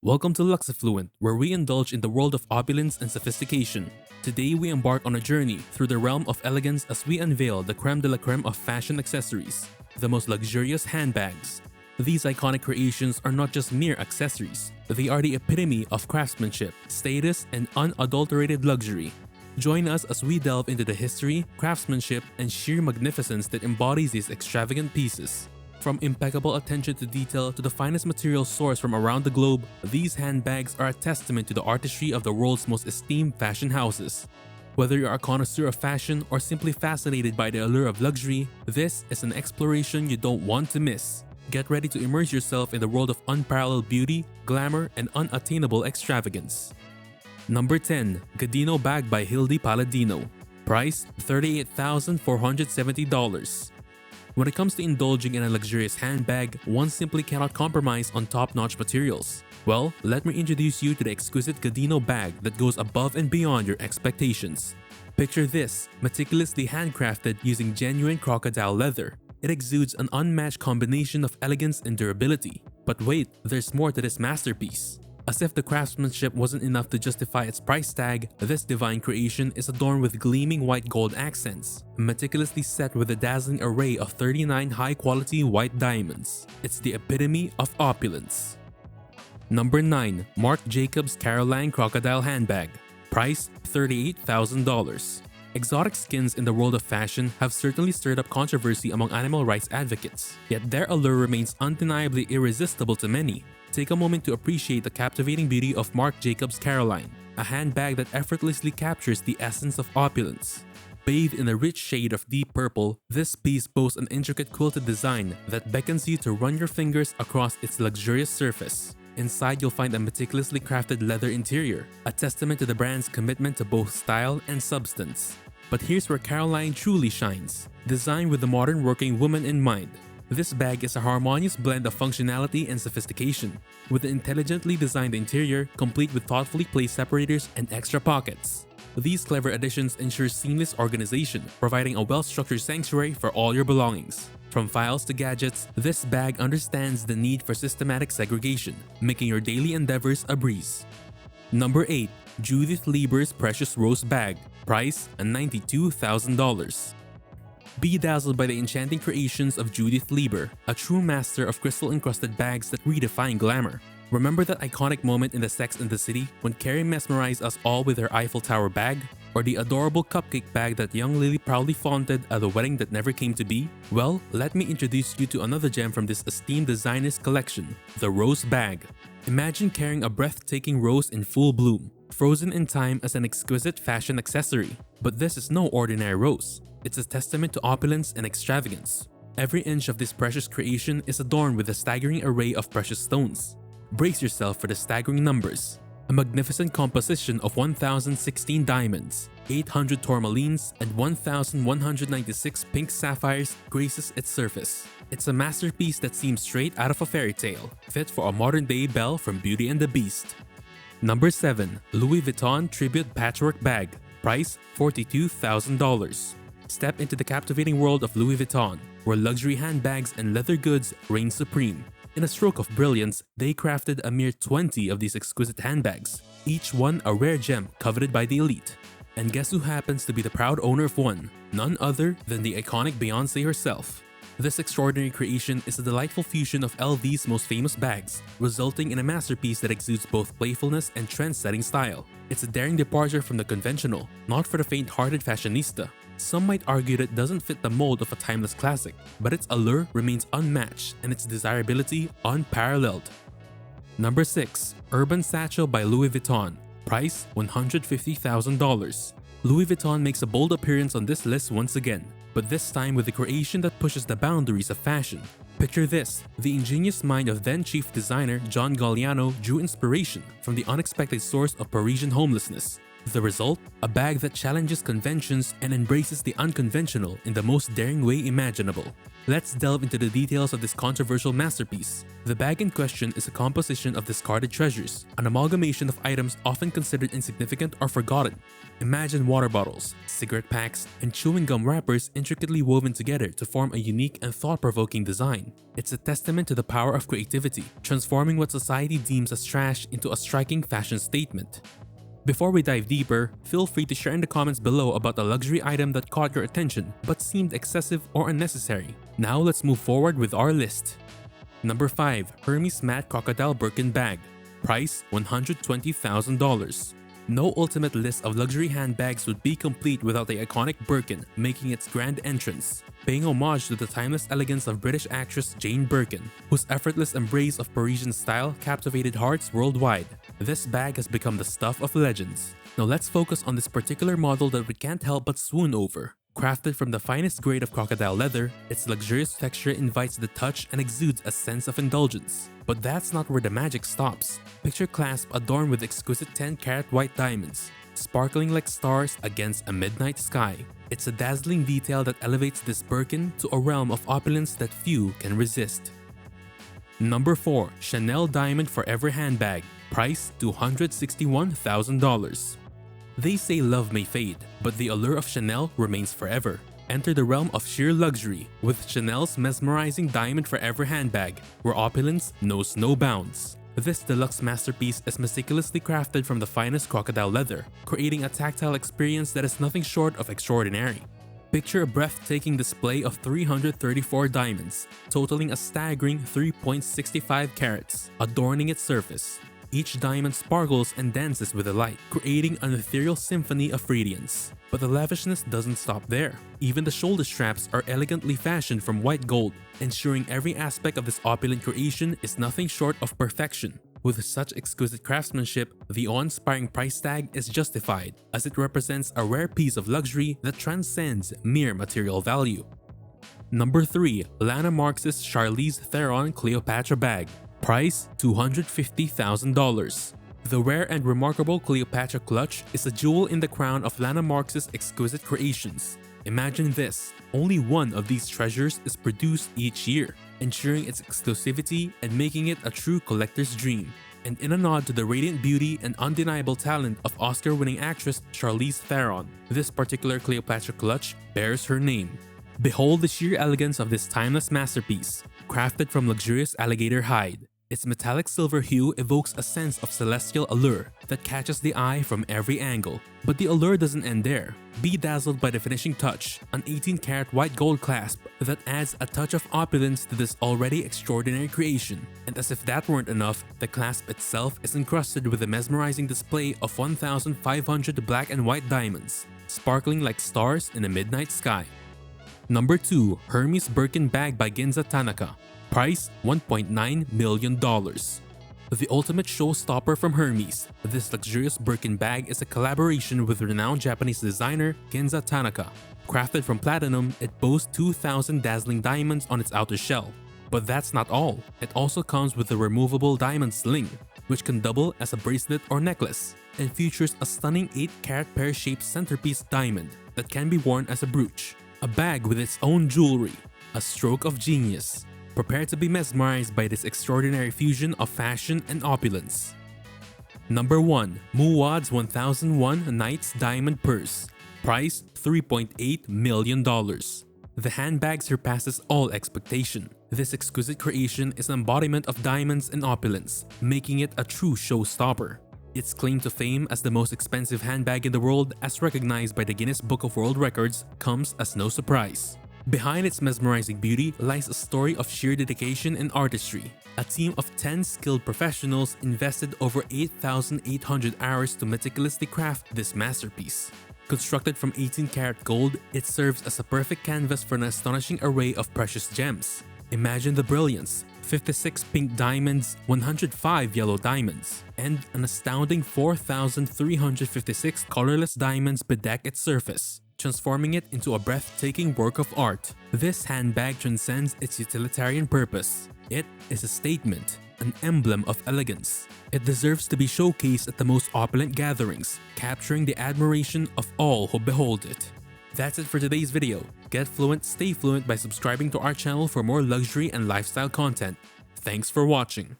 Welcome to Luxefluent, where we indulge in the world of opulence and sophistication. Today we embark on a journey through the realm of elegance as we unveil the creme de la creme of fashion accessories, the most luxurious handbags. These iconic creations are not just mere accessories, they are the epitome of craftsmanship, status, and unadulterated luxury. Join us as we delve into the history, craftsmanship, and sheer magnificence that embodies these extravagant pieces. From impeccable attention to detail to the finest materials sourced from around the globe, these handbags are a testament to the artistry of the world's most esteemed fashion houses. Whether you're a connoisseur of fashion or simply fascinated by the allure of luxury, this is an exploration you don't want to miss. Get ready to immerse yourself in the world of unparalleled beauty, glamour, and unattainable extravagance. Number 10. Gadino Bag by Hildy Palladino. Price $38,470. When it comes to indulging in a luxurious handbag, one simply cannot compromise on top-notch materials. Well, let me introduce you to the exquisite Gadino bag that goes above and beyond your expectations. Picture this, meticulously handcrafted using genuine crocodile leather. It exudes an unmatched combination of elegance and durability. But wait, there's more to this masterpiece. As if the craftsmanship wasn't enough to justify its price tag, this divine creation is adorned with gleaming white gold accents, meticulously set with a dazzling array of 39 high-quality white diamonds. It's the epitome of opulence. Number 9. Marc Jacobs Caroline Crocodile Handbag. Price $38,000. Exotic skins in the world of fashion have certainly stirred up controversy among animal rights advocates, yet their allure remains undeniably irresistible to many. Take a moment to appreciate the captivating beauty of Marc Jacobs Caroline, a handbag that effortlessly captures the essence of opulence. Bathed in a rich shade of deep purple, this piece boasts an intricate quilted design that beckons you to run your fingers across its luxurious surface. Inside, you'll find a meticulously crafted leather interior, a testament to the brand's commitment to both style and substance. But here's where Caroline truly shines. Designed with the modern working woman in mind, this bag is a harmonious blend of functionality and sophistication, with an intelligently designed interior complete with thoughtfully placed separators and extra pockets. These clever additions ensure seamless organization, providing a well-structured sanctuary for all your belongings. From files to gadgets, this bag understands the need for systematic segregation, making your daily endeavors a breeze. Number 8. Judith Leiber's Precious Rose Bag. Price $92,000. Be dazzled by the enchanting creations of Judith Leiber, a true master of crystal-encrusted bags that redefine glamour. Remember that iconic moment in the Sex and the City when Carrie mesmerized us all with her Eiffel Tower bag? Or the adorable cupcake bag that young Lily proudly flaunted at the wedding that never came to be? Well, let me introduce you to another gem from this esteemed designer's collection, the Rose Bag. Imagine carrying a breathtaking rose in full bloom, frozen in time as an exquisite fashion accessory. But this is no ordinary rose. It's a testament to opulence and extravagance. Every inch of this precious creation is adorned with a staggering array of precious stones. Brace yourself for the staggering numbers. A magnificent composition of 1,016 diamonds, 800 tourmalines, and 1,196 pink sapphires graces its surface. It's a masterpiece that seems straight out of a fairy tale, fit for a modern-day belle from Beauty and the Beast. Number 7. Louis Vuitton Tribute Patchwork Bag. Price $42,000. Step into the captivating world of Louis Vuitton, where luxury handbags and leather goods reign supreme. In a stroke of brilliance, they crafted a mere 20 of these exquisite handbags, each one a rare gem coveted by the elite. And guess who happens to be the proud owner of one? None other than the iconic Beyoncé herself. This extraordinary creation is a delightful fusion of LV's most famous bags, resulting in a masterpiece that exudes both playfulness and trend-setting style. It's a daring departure from the conventional, not for the faint-hearted fashionista. Some might argue that it doesn't fit the mold of a timeless classic, but its allure remains unmatched and its desirability unparalleled. Number 6. Urban Satchel by Louis Vuitton. Price $150,000. Louis Vuitton makes a bold appearance on this list once again, but this time with a creation that pushes the boundaries of fashion. Picture this, the ingenious mind of then-chief designer John Galliano drew inspiration from the unexpected source of Parisian homelessness, The result? A bag that challenges conventions and embraces the unconventional in the most daring way imaginable. Let's delve into the details of this controversial masterpiece. The bag in question is a composition of discarded treasures, an amalgamation of items often considered insignificant or forgotten. Imagine water bottles, cigarette packs, and chewing gum wrappers intricately woven together to form a unique and thought-provoking design. It's a testament to the power of creativity, transforming what society deems as trash into a striking fashion statement. Before we dive deeper, feel free to share in the comments below about a luxury item that caught your attention but seemed excessive or unnecessary. Now let's move forward with our list. Number 5. Hermes Matte Crocodile Birkin Bag. Price $120,000. No ultimate list of luxury handbags would be complete without the iconic Birkin making its grand entrance, paying homage to the timeless elegance of British actress Jane Birkin, whose effortless embrace of Parisian style captivated hearts worldwide. This bag has become the stuff of legends. Now let's focus on this particular model that we can't help but swoon over. Crafted from the finest grade of crocodile leather, its luxurious texture invites the touch and exudes a sense of indulgence. But that's not where the magic stops. Picture clasp adorned with exquisite 10-carat white diamonds, sparkling like stars against a midnight sky. It's a dazzling detail that elevates this Birkin to a realm of opulence that few can resist. Number 4. Chanel Diamond Forever Handbag. Price $261,000. They say love may fade, but the allure of Chanel remains forever. Enter the realm of sheer luxury with Chanel's mesmerizing Diamond Forever handbag, where opulence knows no bounds. This deluxe masterpiece is meticulously crafted from the finest crocodile leather, creating a tactile experience that is nothing short of extraordinary. Picture a breathtaking display of 334 diamonds, totaling a staggering 3.65 carats, adorning its surface. Each diamond sparkles and dances with the light, creating an ethereal symphony of radiance. But the lavishness doesn't stop there. Even the shoulder straps are elegantly fashioned from white gold, ensuring every aspect of this opulent creation is nothing short of perfection. With such exquisite craftsmanship, the awe-inspiring price tag is justified, as it represents a rare piece of luxury that transcends mere material value. Number 3. Lana Marx's Charlize Theron Cleopatra Bag. Price $250,000. The rare and remarkable Cleopatra clutch is a jewel in the crown of Lana Marx's exquisite creations. Imagine this, only one of these treasures is produced each year, ensuring its exclusivity and making it a true collector's dream. And in a nod to the radiant beauty and undeniable talent of Oscar-winning actress Charlize Theron, this particular Cleopatra clutch bears her name. Behold the sheer elegance of this timeless masterpiece, crafted from luxurious alligator hide. Its metallic silver hue evokes a sense of celestial allure that catches the eye from every angle. But the allure doesn't end there. Be dazzled by the finishing touch, an 18-carat white gold clasp that adds a touch of opulence to this already extraordinary creation. And as if that weren't enough, the clasp itself is encrusted with a mesmerizing display of 1,500 black and white diamonds, sparkling like stars in a midnight sky. Number 2. Hermes Birkin Bag by Ginza Tanaka. Price $1.9 million. The ultimate showstopper from Hermes, this luxurious Birkin bag is a collaboration with renowned Japanese designer Ginza Tanaka. Crafted from platinum, it boasts 2,000 dazzling diamonds on its outer shell. But that's not all. It also comes with a removable diamond sling, which can double as a bracelet or necklace, and features a stunning 8-carat pear-shaped centerpiece diamond that can be worn as a brooch. A bag with its own jewelry, a stroke of genius. Prepare to be mesmerized by this extraordinary fusion of fashion and opulence. Number 1. Muad's 1001 Knights Diamond Purse. Price $3.8 million. The handbag surpasses all expectation. This exquisite creation is an embodiment of diamonds and opulence, making it a true showstopper. Its claim to fame as the most expensive handbag in the world, as recognized by the Guinness Book of World Records, comes as no surprise. Behind its mesmerizing beauty lies a story of sheer dedication and artistry. A team of 10 skilled professionals invested over 8,800 hours to meticulously craft this masterpiece. Constructed from 18-karat gold, it serves as a perfect canvas for an astonishing array of precious gems. Imagine the brilliance: 56 pink diamonds, 105 yellow diamonds, and an astounding 4,356 colorless diamonds bedeck its surface, transforming it into a breathtaking work of art. This handbag transcends its utilitarian purpose. It is a statement. an emblem of elegance. It deserves to be showcased at the most opulent gatherings, capturing the admiration of all who behold it. That's it for today's video. Get fluent, stay fluent by subscribing to our channel for more luxury and lifestyle content. Thanks for watching.